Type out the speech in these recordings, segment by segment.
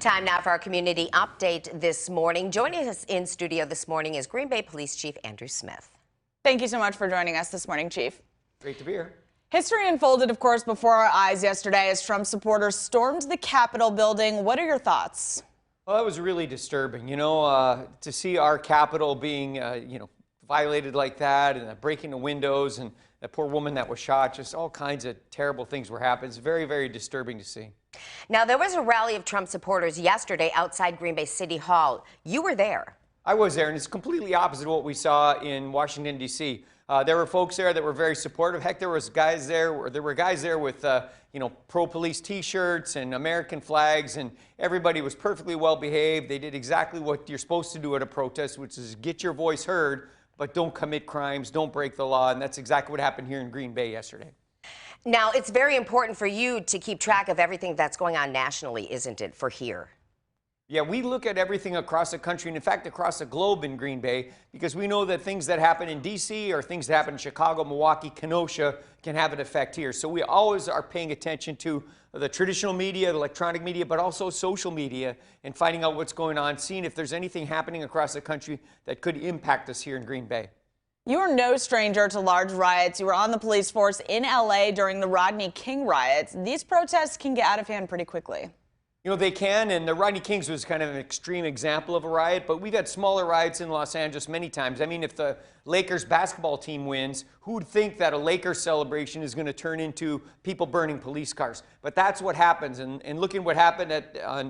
Time now for our community update this morning. Joining us in studio this morning is Green Bay Police Chief Andrew Smith. Thank you so much for joining us this morning, Chief. Great to be here. History unfolded, of course, before our eyes yesterday as Trump supporters stormed the Capitol building. What are your thoughts? Well, that was really disturbing, to see our Capitol being, violated like that, and breaking the windows, and that poor woman that was shot. Just all kinds of terrible things were happening. It's very, very disturbing to see. Now, there was a rally of Trump supporters yesterday outside Green Bay City Hall. You were there. I was there, and it's completely opposite of what we saw in Washington, D.C. There were folks there that were very supportive. Heck, there were guys there with, pro-police T-shirts and American flags, and everybody was perfectly well behaved. They did exactly what you're supposed to do at a protest, which is get your voice heard, but don't commit crimes, don't break the law, and that's exactly what happened here in Green Bay yesterday. Now, it's very important for you to keep track of everything that's going on nationally, isn't it, for here? Yeah, we look at everything across the country, and in fact across the globe in Green Bay, because we know that things that happen in D.C. or things that happen in Chicago, Milwaukee, Kenosha can have an effect here. So we always are paying attention to the traditional media, the electronic media, but also social media, and finding out what's going on, seeing if there's anything happening across the country that could impact us here in Green Bay. You are no stranger to large riots. You were on the police force in L.A. during the Rodney King riots. These protests can get out of hand pretty quickly. They can, and the Rodney King's was kind of an extreme example of a riot, but we've had smaller riots in Los Angeles many times. I mean, if the Lakers basketball team wins, who would think that a Lakers celebration is going to turn into people burning police cars? But that's what happens, and looking what happened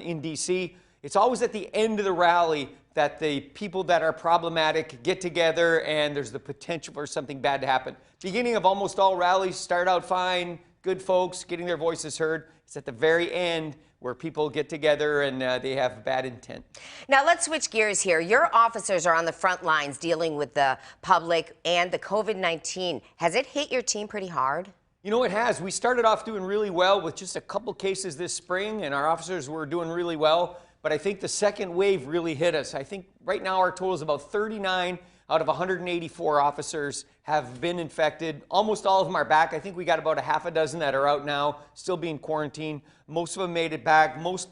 in D.C., it's always at the end of the rally that the people that are problematic get together and there's the potential for something bad to happen. Beginning of almost all rallies start out fine, good folks getting their voices heard. It's at the very end where people get together and they have bad intent. Now let's switch gears here. Your officers are on the front lines dealing with the public and the COVID-19. Has it hit your team pretty hard? It has. We started off doing really well with just a couple cases this spring, and our officers were doing really well. But I think the second wave really hit us. I think right now our total is about 39 out of 184 officers have been infected. Almost all of them are back. I think we got about a half a dozen that are out now, still being quarantined. Most of them made it back. Most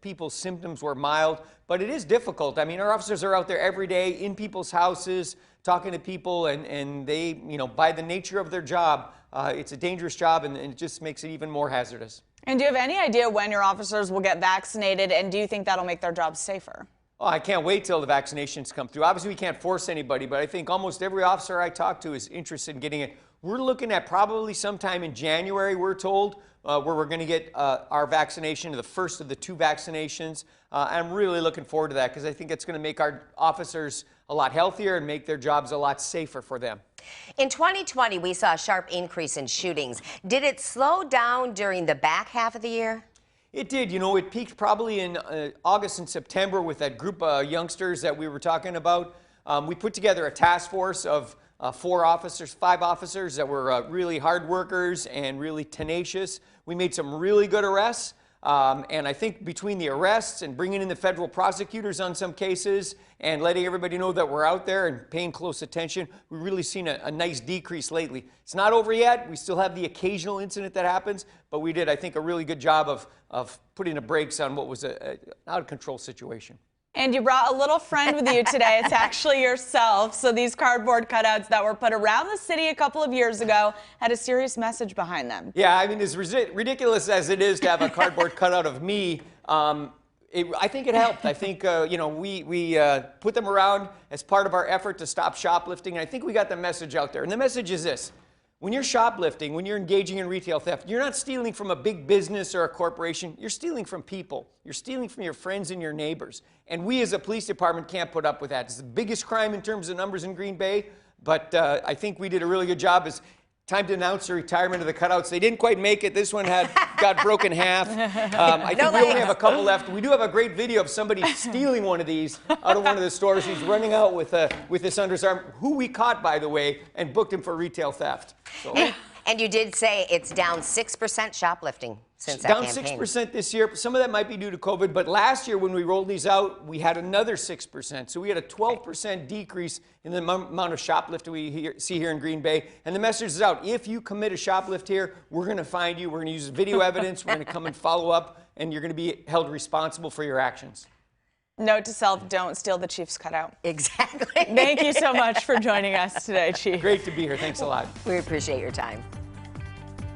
people's symptoms were mild, but it is difficult. I mean, our officers are out there every day in people's houses, talking to people, and they, by the nature of their job, it's a dangerous job, and it just makes it even more hazardous. And do you have any idea when your officers will get vaccinated, and do you think that'll make their jobs safer? Oh, I can't wait till the vaccinations come through. Obviously, we can't force anybody, but I think almost every officer I talk to is interested in getting it. We're looking at probably sometime in January, we're told, where we're going to get our vaccination, the first of the 2 vaccinations. I'm really looking forward to that because I think it's going to make our officers a lot healthier and make their jobs a lot safer for them. In 2020, we saw a sharp increase in shootings. Did it slow down during the back half of the year? It did. It peaked probably in August and September with that group of youngsters that we were talking about. We put together a task force of 5 officers that were really hard workers and really tenacious. We made some really good arrests. And I think between the arrests and bringing in the federal prosecutors on some cases and letting everybody know that we're out there and paying close attention, we've really seen a nice decrease lately. It's not over yet. We still have the occasional incident that happens, but we did, I think, a really good job of putting the brakes on what was an out-of-control situation. And you brought a little friend with you today. It's actually yourself. So these cardboard cutouts that were put around the city a couple of years ago had a serious message behind them. Yeah, I mean, as ridiculous as it is to have a cardboard cutout of me, I think it helped. I think, we put them around as part of our effort to stop shoplifting, and I think we got the message out there. And the message is this. When you're shoplifting, when you're engaging in retail theft, you're not stealing from a big business or a corporation. You're stealing from people. You're stealing from your friends and your neighbors. And we as a police department can't put up with that. It's the biggest crime in terms of numbers in Green Bay, but I think we did a really good job. It's time to announce the retirement of the cutouts. They didn't quite make it. This one got broken in half. I think we only have a couple left. We do have a great video of somebody stealing one of these out of one of the stores. He's running out with this under his arm, who we caught, by the way, and booked him for retail theft. So. And you did say it's down 6% shoplifting since that Down campaign. 6% this year. Some of that might be due to COVID, but last year when we rolled these out, we had another 6%. So we had a 12% decrease in the amount of shoplifting we see here in Green Bay. And the message is out. If you commit a shoplift here, we're going to find you. We're going to use video evidence. We're going to come and follow up, and you're going to be held responsible for your actions. Note to self, don't steal the Chiefs cutout. Exactly. Thank you so much for joining us today, Chief. Great to be here. Thanks a lot. We appreciate your time.